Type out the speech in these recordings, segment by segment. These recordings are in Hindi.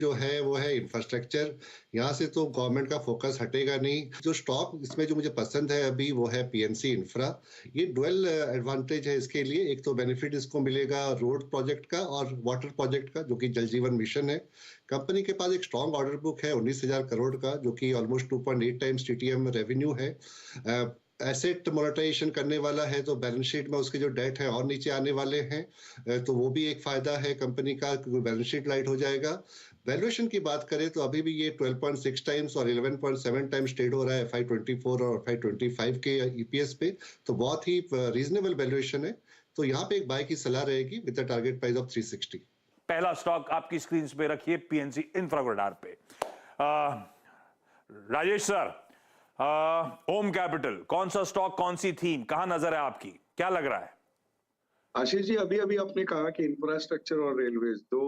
जो है वो है इंफ्रास्ट्रक्चर। यहाँ से तो गवर्नमेंट का फोकस हटेगा नहीं। जो स्टॉक इसमें जो मुझे पसंद है अभी वो है पीएनसी इंफ्रा। ये डुअल एडवांटेज है इसके लिए। एक तो बेनिफिट इसको मिलेगा रोड प्रोजेक्ट का और वाटर प्रोजेक्ट का, जो कि जल जीवन मिशन है। कंपनी के पास एक स्ट्रॉन्ग ऑर्डर बुक है 19,000 करोड़ का, जो कि ऑलमोस्ट 2.8 टाइम्स टीटीएम रेवेन्यू है। एसेट मोनेटाइजेशन करने वाला है, तो बैलेंस शीट में उसके जो डेट है और नीचे आने वाले हैं, तो वो भी एक फायदा है कंपनी का, क्योंकि बैलेंस शीट लाइट हो जाएगा। वैल्यूएशन की बात करें तो अभी भी ये 12.6 टाइम्स और 11.7 टाइम्स ट्रेड हो रहा है FY24 और FY25 के ईपीएस पे, तो बहुत ही रीजनेबल वैल्यूएशन है। तो यहाँ पे एक बाय की सलाह रहेगी with the target price of 360। पहला स्टॉक आपकी स्क्रीन पे रखिए, पीएनसी इंफ्रा को रडार पे। राजेश सर, ओम कैपिटल, कौन सा स्टॉक, कौन सी थीम, कहां नजर है आपकी, क्या लग रहा है? आशीष जी, अभी अभी आपने कहा कि इंफ्रास्ट्रक्चर और रेलवेज दो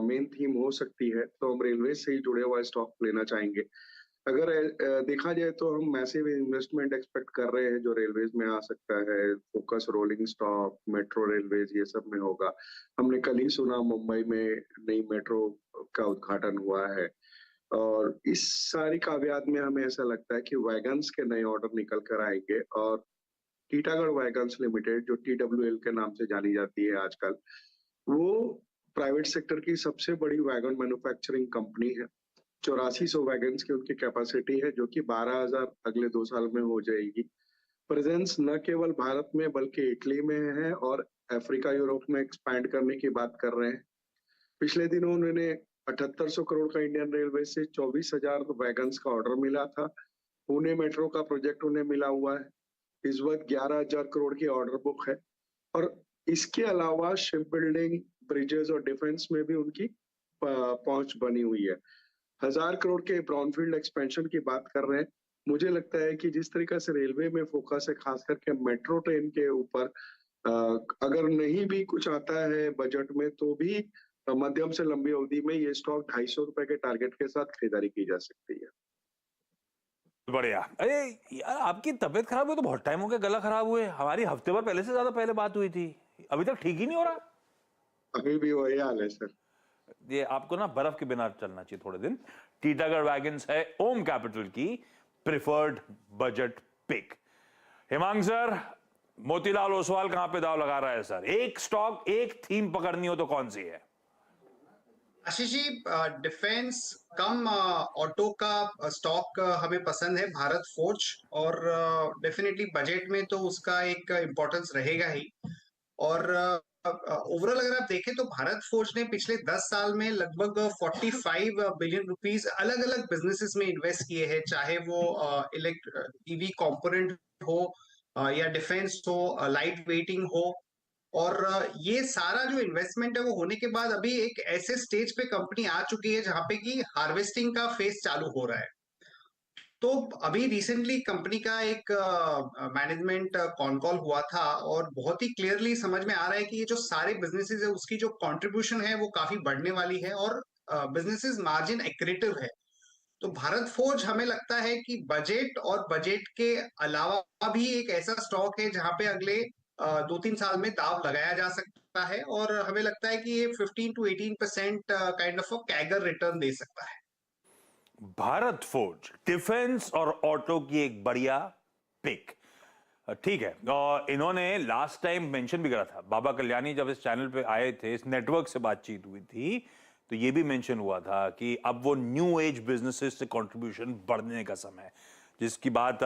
मेन थीम हो सकती है, तो हम रेलवे से ही जुड़े हुआ स्टॉक लेना चाहेंगे। अगर देखा जाए तो हम मैसिव इन्वेस्टमेंट एक्सपेक्ट कर रहे हैं जो रेलवेज में आ सकता है। Focus rolling stock, metro railways, ये सब में होगा। हमने कल ही सुना मुंबई में नई मेट्रो का उद्घाटन हुआ है। और इस सारी कामयाबी में हमें ऐसा लगता है कि वैगन्स के नए ऑर्डर निकल कर आएंगे। और टीटागढ़ वैगन्स लिमिटेड, जो TWL के नाम से जानी जाती है आजकल, वो प्राइवेट सेक्टर की सबसे बड़ी वैगन मैन्युफैक्चरिंग कंपनी है। 8400 वैगन्स की उनकी कैपेसिटी है, जो कि 12,000 अगले 2 साल में हो जाएगी। प्रेजेंस न केवल भारत में बल्कि इटली में है और अफ्रीका यूरोप में एक्सपैंड करने की बात कर रहे हैं। पिछले दिनों उन्होंने 7800 करोड़ का इंडियन रेलवे से 24,000 वैगन्स का ऑर्डर मिला था। पुणे मेट्रो का प्रोजेक्ट उन्हें मिला हुआ है। इस वक्त 11,000 करोड़ की ऑर्डर बुक है। और इसके अलावा शिप बिल्डिंग, ब्रिजेस और डिफेंस में भी उनकी पहुंच बनी हुई है। 1,000 करोड़ के ब्राउनफील्ड एक्सपेंशन की बात कर रहे हैं। मुझे लगता है कि जिस तरीके से रेलवे में फोकस है, खास करके मेट्रो ट्रेन के ऊपर, अगर नहीं भी कुछ आता है बजट में, तो भी मध्यम से लंबी अवधि में ये स्टॉक 250 रुपए के टारगेट के साथ खरीदारी की जा सकती है। बढ़िया। अरे यार, आपकी तबीयत खराब हुई तो बहुत टाइम हो गया, गला खराब हुए। हमारी हफ्ते भर पहले से ज्यादा पहले बात हुई थी, अभी तक ठीक ही नहीं हो रहा। अभी भी वही हाल है सर। ये आपको ना बर्फ के बिना चलना चाहिए थोड़े दिन। टीटागढ़ वैगन्स है ओम कैपिटल की preferred budget pick. Himang sir, Motilal Oswal कहां पे दाव लगा रहा है सर? एक स्टॉक, एक थीम पकड़नी हो तो कौन सी है? आशीष जी, डिफेंस कम ऑटो का स्टॉक हमें पसंद है, भारत फोर्ज। और डेफिनेटली बजट में तो उसका एक इम्पोर्टेंस रहेगा ही। और ओवरऑल अगर आप देखें तो भारत फोर्ज ने पिछले 10 साल में लगभग 45 बिलियन रुपीस अलग अलग बिजनेसेस में इन्वेस्ट किए हैं, चाहे वो ईवी कंपोनेंट हो, या डिफेंस हो, लाइट वेटिंग हो। और ये सारा जो इन्वेस्टमेंट है वो होने के बाद अभी एक ऐसे स्टेज पे कंपनी आ चुकी है जहां पे कि हार्वेस्टिंग का फेज चालू हो रहा है। तो अभी रिसेंटली कंपनी का एक मैनेजमेंट कॉन कॉल हुआ था और बहुत ही क्लियरली समझ में आ रहा है कि ये जो सारे बिजनेसेस है उसकी जो कंट्रीब्यूशन है वो काफी बढ़ने वाली है और बिजनेसेस मार्जिन एक्रेटिव है। तो भारत फोर्ज हमें लगता है कि बजट और बजट के अलावा भी एक ऐसा स्टॉक है जहां पे अगले 2-3 साल में दाव लगाया जा सकता है। और हमें लगता है कि ये 15 to 18% kind of CAGR return दे सकता है। भारत फोर्ज डिफेंस और ऑटो की एक बढ़िया पिक, ठीक है। और इन्होंने लास्ट टाइम मेंशन भी करा था, बाबा कल्याणी जब इस चैनल पे आए थे, इस नेटवर्क से बातचीत हुई थी, तो ये भी मेंशन हुआ था कि अब वो न्यू एज बिजनेसेस से कंट्रीब्यूशन बढ़ने का समय है, जिसकी बात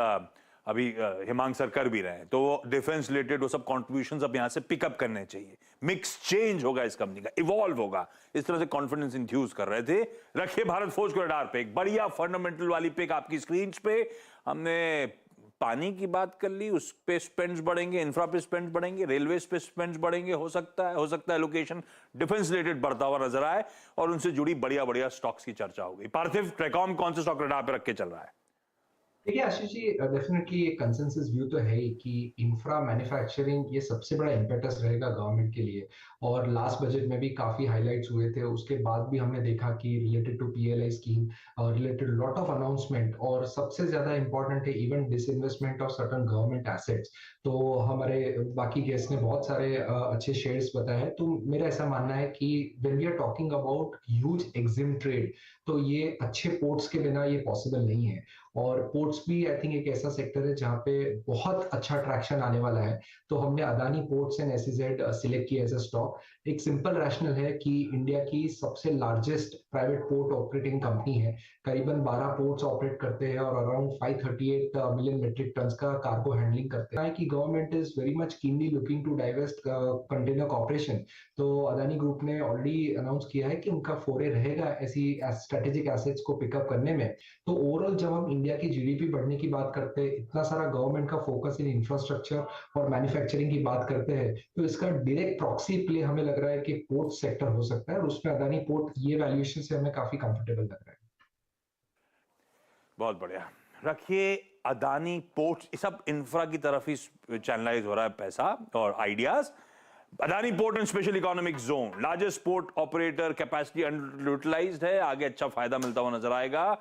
अभी हिमांग सर कर भी रहे हैं। तो डिफेंस रिलेटेड वो सब कंट्रीब्यूशंस अब यहां से पिकअप करने चाहिए। मिक्स चेंज होगा इस कंपनी का, इवॉल्व होगा, इस तरह से कॉन्फिडेंस इंफ्यूज कर रहे थे। रखिए भारत फोर्ज को रडार पे, एक बढ़िया फंडामेंटल वाली पिक आपकी स्क्रीन पे। हमने पानी की बात कर ली, उस पे स्पेंड्स बढ़ेंगे, इंफ्रा पे स्पेंड्स बढ़ेंगे, रेलवे पे स्पेंड्स बढ़ेंगे, हो सकता है लोकेशन डिफेंस रिलेटेड बढ़ता हुआ नजर आए और उनसे जुड़ी बढ़िया बढ़िया स्टॉक्स की चर्चा होगी। पार्थिव, ट्रेकॉम कौन से स्टॉक रडार पे रख के चल रहा है? देखिए आशीष जी, डेफिनेटली एक कंसेंसस व्यू तो है ही कि इंफ्रा मैन्युफैक्चरिंग ये सबसे बड़ा इम्पेटस रहेगा गवर्नमेंट के लिए। और लास्ट बजट में भी काफी हाइलाइट्स हुए थे, उसके बाद भी हमने देखा कि रिलेटेड टू पीएलआई स्कीम और रिलेटेड लॉट ऑफ अनाउंसमेंट, और सबसे ज्यादा इंपॉर्टेंट है even disinvestment of certain government assets. तो हमारे बाकी गेस्ट ने बहुत सारे अच्छे शेयर्स बताए हैं। तो मेरा ऐसा मानना है कि when we are talking about huge EXIM trade, तो ये अच्छे पोर्ट्स के बिना ये पॉसिबल नहीं है। और पोर्ट्स भी आई थिंक एक ऐसा सेक्टर है जहाँ पे बहुत अच्छा ट्रैक्शन आने वाला है। तो हमने Adani Ports and SEZ select किया एज अ स्टॉक। एक सिंपल रैशनल है कि इंडिया की सबसे largest private port operating company है, करीबन 12 पोर्ट्स ऑपरेट करते हैं और अराउंड 538 मिलियन मेट्रिक टन का कार्गो हैंडलिंग करते हैं। कि government is very much keenly looking to divest Container Corporation. तो अदानी ग्रुप ने ऑलरेडी अनाउंस किया है कि उनका फोरे रहेगा ऐसी स्ट्रेटेजिक एसेट्स को पिकअप करने में। तो ओवरऑल जब हम इंडिया की जीडीपी बढ़ने की बात करते हैं, इतना सारा गवर्नमेंट का फोकस इन इंफ्रास्ट्रक्चर और मैन्युफैक्चरिंग की बात करते हैं, तो इसका डायरेक्ट प्रॉक्सी प्ले हमें लग रहा है कि पोर्ट सेक्टर हो सकता है, और उसमें अदानी पोर्ट ये वैल्यूएशन से हमें काफी कंफर्टेबल लग रहा है। बहुत बढ़िया। रखिए अदानी पोर्ट, सब इंफ्रा की तरफ ही चैनलाइज हो रहा है पैसा और ideas. Adani Port and Special Economic Zone, largest port operator, capacity underutilised है, आगे अच्छा फायदा मिलता हुआ नजर आएगा।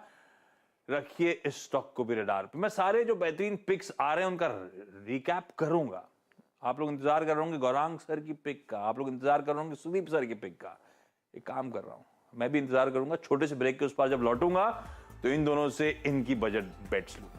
रखिए इस स्टॉक को भी रडार पे। मैं सारे जो बेहतरीन पिक्स आ रहे हैं उनका रिकैप करूंगा। आप लोग इंतजार कर रहे होंगे गौरांग सर की पिक का, आप लोग इंतजार कर रहे होंगे सुदीप सर की पिक का। एक काम कर रहा हूं, मैं भी इंतजार करूंगा, छोटे से ब्रेक के उस पार जब लौटूंगा तो इन दोनों से इनकी बजट बेट्स लूंगा।